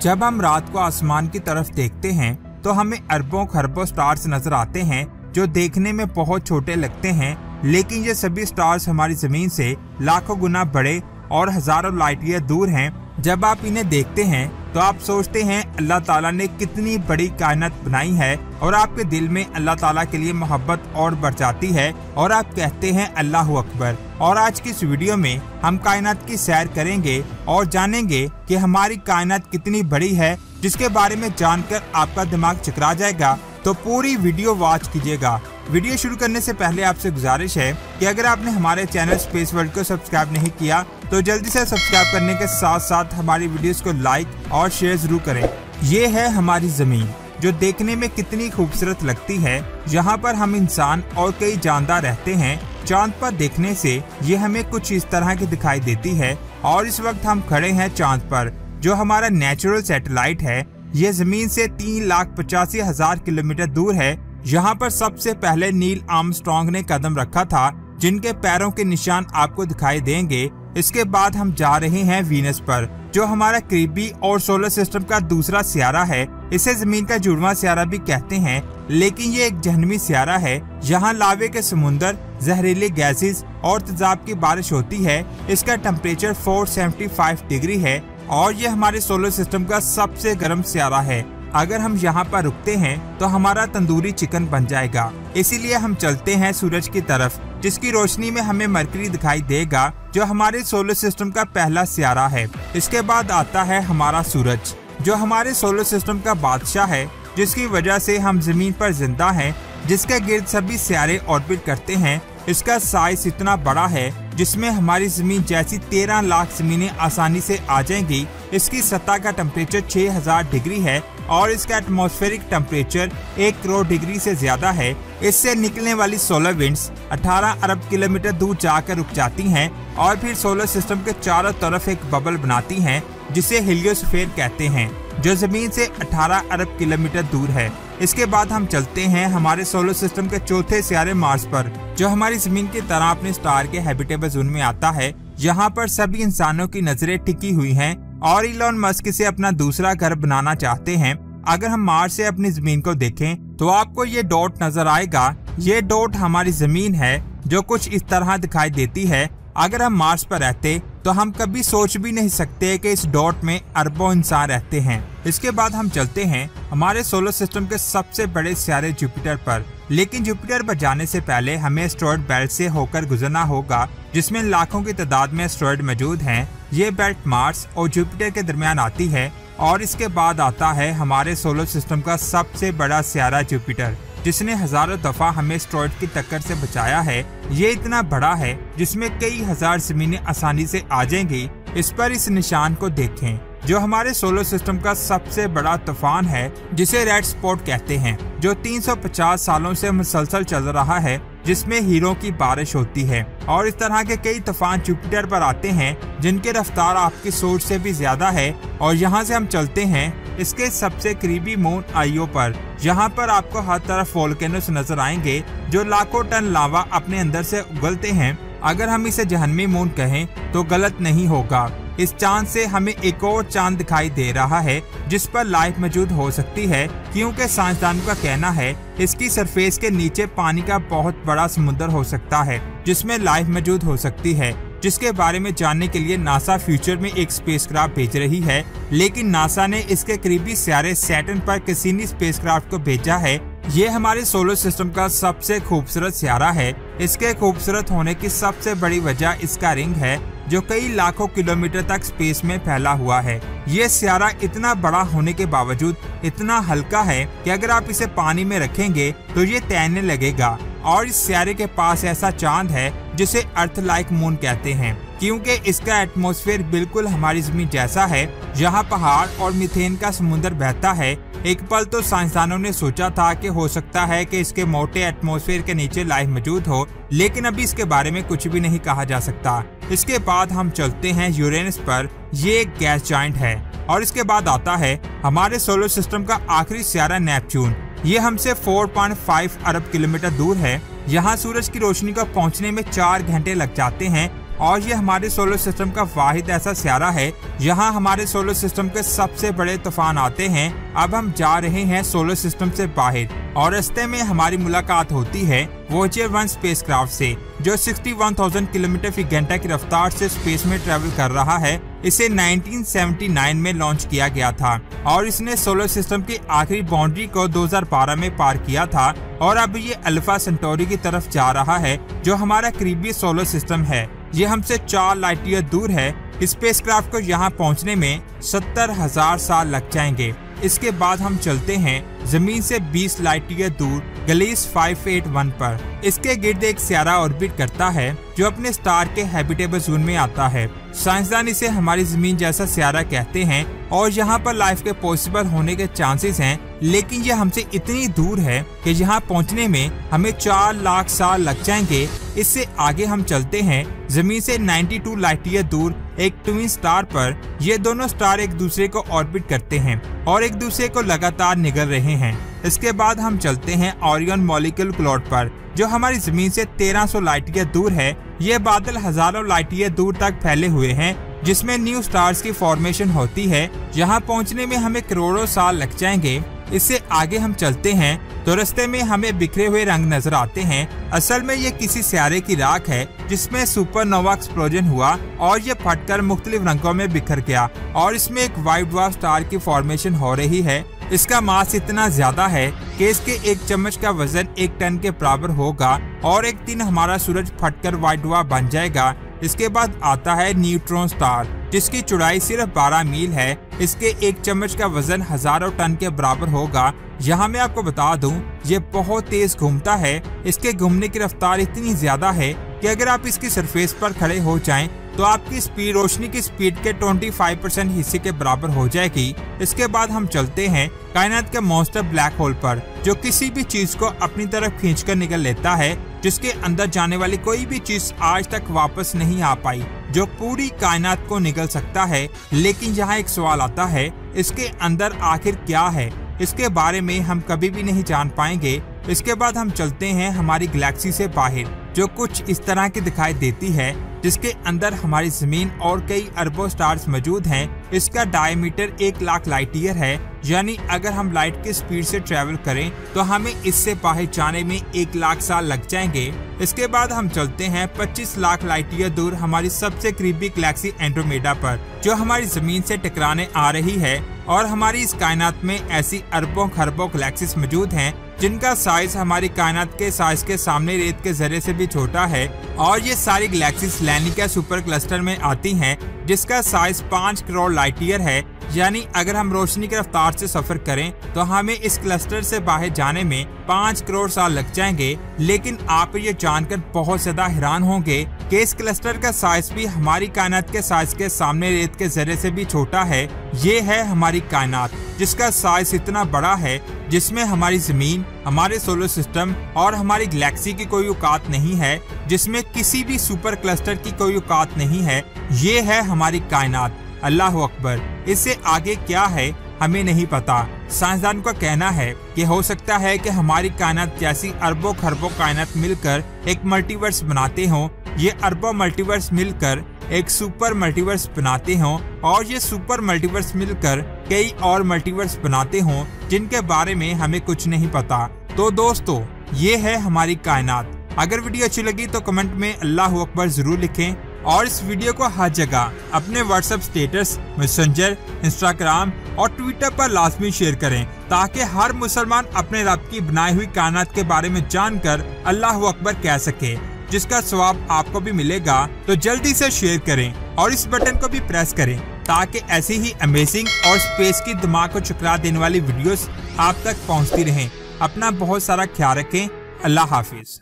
जब हम रात को आसमान की तरफ देखते हैं तो हमें अरबों खरबों स्टार्स नजर आते हैं जो देखने में बहुत छोटे लगते हैं, लेकिन ये सभी स्टार्स हमारी जमीन से लाखों गुना बड़े और हजारों लाइट ईयर दूर हैं। जब आप इन्हें देखते हैं तो आप सोचते हैं अल्लाह ताला ने कितनी बड़ी कायनात बनाई है और आपके दिल में अल्लाह ताला के लिए मोहब्बत और बढ़ जाती है और आप कहते हैं अल्लाह अकबर। और आज की इस वीडियो में हम कायनात की सैर करेंगे और जानेंगे कि हमारी कायनात कितनी बड़ी है, जिसके बारे में जानकर आपका दिमाग चकरा जाएगा। तो पूरी वीडियो वॉच कीजिएगा। वीडियो शुरू करने से पहले आपसे गुजारिश है कि अगर आपने हमारे चैनल स्पेस वर्ल्ड को सब्सक्राइब नहीं किया तो जल्दी से सब्सक्राइब करने के साथ साथ हमारी वीडियोस को लाइक और शेयर जरूर करें। ये है हमारी जमीन जो देखने में कितनी खूबसूरत लगती है। यहाँ पर हम इंसान और कई जानदार रहते हैं। चांद पर देखने से ये हमें कुछ इस तरह की दिखाई देती है और इस वक्त हम खड़े हैं चांद पर, जो हमारा नेचुरल सैटेलाइट है। ये जमीन से 3,85,000 किलोमीटर दूर है। यहाँ पर सबसे पहले नील आर्मस्ट्रांग ने कदम रखा था, जिनके पैरों के निशान आपको दिखाई देंगे। इसके बाद हम जा रहे हैं वीनस पर, जो हमारा करीबी और सोलर सिस्टम का दूसरा सियारा है। इसे जमीन का जुड़वा सियारा भी कहते हैं, लेकिन ये एक जहन्नमी सियारा है। यहाँ लावे के समुंदर, जहरीले गैसेस और तेजाब की बारिश होती है। इसका टेम्परेचर 475 डिग्री है और ये हमारे सोलर सिस्टम का सबसे गर्म सियारा है। अगर हम यहाँ पर रुकते हैं तो हमारा तंदूरी चिकन बन जाएगा। इसीलिए हम चलते हैं सूरज की तरफ, जिसकी रोशनी में हमें मरकरी दिखाई देगा, जो हमारे सोलर सिस्टम का पहला सियारा है। इसके बाद आता है हमारा सूरज, जो हमारे सोलर सिस्टम का बादशाह है, जिसकी वजह से हम जमीन पर जिंदा हैं, जिसके गिर्द सभी सियारे ऑर्बिट करते हैं। इसका साइज इतना बड़ा है जिसमें हमारी जमीन जैसी 13 लाख जमीनें आसानी से आ जाएंगी। इसकी सतह का टेम्परेचर 6000 डिग्री है और इसका एटमॉस्फेरिक टेम्परेचर 1 करोड़ डिग्री से ज्यादा है। इससे निकलने वाली सोलर विंड्स 18 अरब किलोमीटर दूर जाकर रुक जाती हैं और फिर सोलर सिस्टम के चारों तरफ एक बबल बनाती हैं, जिसे हेलियोस्फीयर कहते हैं, जो जमीन से 18 अरब किलोमीटर दूर है। इसके बाद हम चलते हैं हमारे सोलर सिस्टम के चौथे सियारे मार्स पर, जो हमारी जमीन की तरह अपने स्टार के हैबिटेबल जोन में आता है। यहाँ पर सभी इंसानों की नजरें टिकी हुई हैं और इलॉन मस्क इसे अपना दूसरा घर बनाना चाहते हैं। अगर हम मार्स से अपनी जमीन को देखें तो आपको ये डॉट नजर आएगा। ये डॉट हमारी जमीन है, जो कुछ इस तरह दिखाई देती है। अगर हम मार्स पर रहते तो हम कभी सोच भी नहीं सकते कि इस डॉट में अरबों इंसान रहते हैं। इसके बाद हम चलते हैं हमारे सोलर सिस्टम के सबसे बड़े सियारे जुपिटर पर, लेकिन जुपिटर पर जाने से पहले हमें एस्टेरॉयड बेल्ट से होकर गुजरना होगा, जिसमें लाखों की तादाद में एस्टेरॉयड मौजूद हैं। ये बेल्ट मार्स और जुपिटर के दरमियान आती है और इसके बाद आता है हमारे सोलर सिस्टम का सबसे बड़ा सियारा जुपिटर, जिसने हजारों दफा हमें एस्टेरॉयड की टक्कर से बचाया है। ये इतना बड़ा है जिसमें कई हजार जमीनें आसानी से आ जाएंगी। इस पर इस निशान को देखें, जो हमारे सोलर सिस्टम का सबसे बड़ा तूफान है, जिसे रेड स्पॉट कहते हैं, जो 350 सालों से मुसलसल चल रहा है, जिसमें हीरों की बारिश होती है। और इस तरह के कई तूफान जुपिटर पर आते हैं, जिनकी रफ्तार आपकी सोच से भी ज्यादा है। और यहाँ से हम चलते हैं इसके सबसे करीबी मून आईओ पर। यहाँ पर आपको हर तरफ वोल्केनोस नजर आएंगे, जो लाखों टन लावा अपने अंदर से उगलते हैं। अगर हम इसे जहन्नमी मून कहें तो गलत नहीं होगा। इस चांद से हमें एक और चांद दिखाई दे रहा है, जिस पर लाइफ मौजूद हो सकती है, क्योंकि साइंसदानों का कहना है इसकी सरफेस के नीचे पानी का बहुत बड़ा समुद्र हो सकता है, जिसमें लाइफ मौजूद हो सकती है, जिसके बारे में जानने के लिए नासा फ्यूचर में एक स्पेसक्राफ्ट भेज रही है। लेकिन नासा ने इसके करीबी सियारे सैटर्न पर कैसिनी स्पेसक्राफ्ट को भेजा है। ये हमारे सोलर सिस्टम का सबसे खूबसूरत सियारा है। इसके खूबसूरत होने की सबसे बड़ी वजह इसका रिंग है, जो कई लाखों किलोमीटर तक स्पेस में फैला हुआ है। ये सियारा इतना बड़ा होने के बावजूद इतना हल्का है कि अगर आप इसे पानी में रखेंगे तो ये तैरने लगेगा। और इस सियारे के पास ऐसा चांद है जिसे अर्थ लाइक मून कहते हैं, क्योंकि इसका एटमॉस्फेयर बिल्कुल हमारी जमीन जैसा है। यहाँ पहाड़ और मीथेन का समुद्र बहता है। एक पल तो साइंसदानों ने सोचा था कि हो सकता है कि इसके मोटे एटमॉस्फेयर के नीचे लाइफ मौजूद हो, लेकिन अभी इसके बारे में कुछ भी नहीं कहा जा सकता। इसके बाद हम चलते हैं यूरेनस पर। ये एक गैस जायंट है। और इसके बाद आता है हमारे सोलर सिस्टम का आखिरी सियारा नेपच्यून। ये हमसे 4.5 अरब किलोमीटर दूर है। यहाँ सूरज की रोशनी को पहुँचने में 4 घंटे लग जाते हैं। और ये हमारे सोलर सिस्टम का वाहिद ऐसा सितारा है यहाँ हमारे सोलर सिस्टम के सबसे बड़े तूफान आते हैं। अब हम जा रहे हैं सोलर सिस्टम से बाहर और रास्ते में हमारी मुलाकात होती है वॉयेजर 1 स्पेसक्राफ्ट से, जो 61,000 किलोमीटर फी घंटा की रफ्तार से स्पेस में ट्रेवल कर रहा है। इसे 1979 में लॉन्च किया गया था और इसने सोलर सिस्टम की आखिरी बाउंड्री को 2012 में पार किया था और अब ये अल्फा सेंटोरी की तरफ जा रहा है, जो हमारा करीबी सोलर सिस्टम है। ये हमसे 4 लाइट ईयर दूर है। स्पेसक्राफ्ट को यहाँ पहुँचने में 70,000 साल लग जाएंगे। इसके बाद हम चलते हैं जमीन से 20 लाइट ईयर दूर गलीस 581 पर। इसके गिर्द एक सितारा ऑर्बिट करता है जो अपने स्टार के हैबिटेबल जोन में आता है। साइंसदान इसे हमारी जमीन जैसा सितारा कहते हैं और यहाँ पर लाइफ के पॉसिबल होने के चांसेस हैं, लेकिन ये हमसे इतनी दूर है कि यहाँ पहुँचने में हमें 4 लाख साल लग जाएंगे। इससे आगे हम चलते हैं जमीन से 92 लाइट ईयर दूर एक ट्विन स्टार पर। ये दोनों स्टार एक दूसरे को ऑर्बिट करते हैं और एक दूसरे को लगातार निगल रहे हैं। इसके बाद हम चलते हैं ओरियन मॉलिक्यूलर क्लाउड पर, जो हमारी जमीन से 1300 लाइट ईयर दूर है। ये बादल हजारों लाइट ईयर दूर तक फैले हुए हैं जिसमें न्यू स्टार्स की फॉर्मेशन होती है। यहाँ पहुँचने में हमें करोड़ों साल लग जाएंगे। इससे आगे हम चलते हैं तो रास्ते में हमें बिखरे हुए रंग नजर आते हैं। असल में ये किसी सितारे की राख है जिसमें सुपरनोवा एक्सप्लोजन हुआ और ये फटकर मुख्तलिफ रंगों में बिखर गया और इसमें एक व्हाइट ड्वार्फ स्टार की फॉर्मेशन हो रही है। इसका मास इतना ज्यादा है कि इसके एक चम्मच का वजन 1 टन के बराबर होगा और एक दिन हमारा सूरज फटकर व्हाइट ड्वार्फ बन जाएगा। इसके बाद आता है न्यूट्रॉन स्टार, जिसकी चौड़ाई सिर्फ 12 मील है। इसके एक चम्मच का वजन हजारों टन के बराबर होगा। यहाँ मैं आपको बता दूं, ये बहुत तेज घूमता है। इसके घूमने की रफ्तार इतनी ज्यादा है कि अगर आप इसकी सरफेस पर खड़े हो जाएं तो आपकी स्पीड रोशनी की स्पीड के 25% हिस्से के बराबर हो जाएगी। इसके बाद हम चलते हैं कायनात के मॉन्स्टर ब्लैक होल पर, जो किसी भी चीज को अपनी तरफ खींचकर निकल लेता है, जिसके अंदर जाने वाली कोई भी चीज आज तक वापस नहीं आ पाई, जो पूरी कायनात को निगल सकता है। लेकिन यहाँ एक सवाल आता है, इसके अंदर आखिर क्या है? इसके बारे में हम कभी भी नहीं जान पाएंगे। इसके बाद हम चलते हैं हमारी गैलेक्सी से बाहर, जो कुछ इस तरह की दिखाई देती है, जिसके अंदर हमारी जमीन और कई अरबों स्टार्स मौजूद हैं। इसका डायमीटर 1 लाख लाइट ईयर है, यानी अगर हम लाइट की स्पीड से ट्रेवल करें तो हमें इससे बाहर जाने में 1 लाख साल लग जाएंगे। इसके बाद हम चलते हैं 25 लाख लाइट ईयर दूर हमारी सबसे करीबी गैलेक्सी एंड्रोमेडा पर, जो हमारी जमीन से टकराने आ रही है। और हमारी इस कायनात में ऐसी अरबों खरबों गैलेक्सीज मौजूद हैं जिनका साइज हमारी कायनात के साइज के सामने रेत के जरे से भी छोटा है। और ये सारी गैलेक्सीज लैनिका सुपर क्लस्टर में आती हैं, जिसका साइज 5 करोड़ लाइट ईयर है। यानी अगर हम रोशनी की रफ्तार से सफर करें तो हमें इस क्लस्टर से बाहर जाने में 5 करोड़ साल लग जाएंगे। लेकिन आप ये जानकर बहुत ज्यादा हैरान होंगे कि इस क्लस्टर का साइज भी हमारी कायनात के साइज के सामने रेत के जरे से भी छोटा है। ये है हमारी कायनात, जिसका साइज इतना बड़ा है जिसमें हमारी जमीन, हमारे सोलर सिस्टम और हमारी गैलेक्सी की कोई औकात नहीं है, जिसमें किसी भी सुपर क्लस्टर की कोई औकात नहीं है। ये है हमारी कायनात। अल्लाह अकबर। इससे आगे क्या है हमें नहीं पता। साइंसदान का कहना है कि हो सकता है कि हमारी कायनात जैसी अरबों खरबों कायनात मिलकर एक मल्टीवर्स बनाते हों। ये अरबों मल्टीवर्स मिलकर एक सुपर मल्टीवर्स बनाते हों और ये सुपर मल्टीवर्स मिलकर कई और मल्टीवर्स बनाते हों जिनके बारे में हमें कुछ नहीं पता। तो दोस्तों, ये है हमारी कायनात। अगर वीडियो अच्छी लगी तो कमेंट में अल्लाह अकबर जरूर लिखें और इस वीडियो को हर जगह अपने व्हाट्सएप स्टेटस, मैसेंजर, इंस्टाग्राम और ट्विटर पर लाजमी शेयर करें, ताकि हर मुसलमान अपने रब की बनाई हुई कायनात के बारे में जानकर अल्लाह अकबर कह सके, जिसका सवाब आपको भी मिलेगा। तो जल्दी से शेयर करें और इस बटन को भी प्रेस करें, ताकि ऐसी ही अमेजिंग और स्पेस की दिमाग को चकरा देने वाली वीडियोस आप तक पहुंचती रहें। अपना बहुत सारा ख्याल रखें। अल्लाह हाफिज।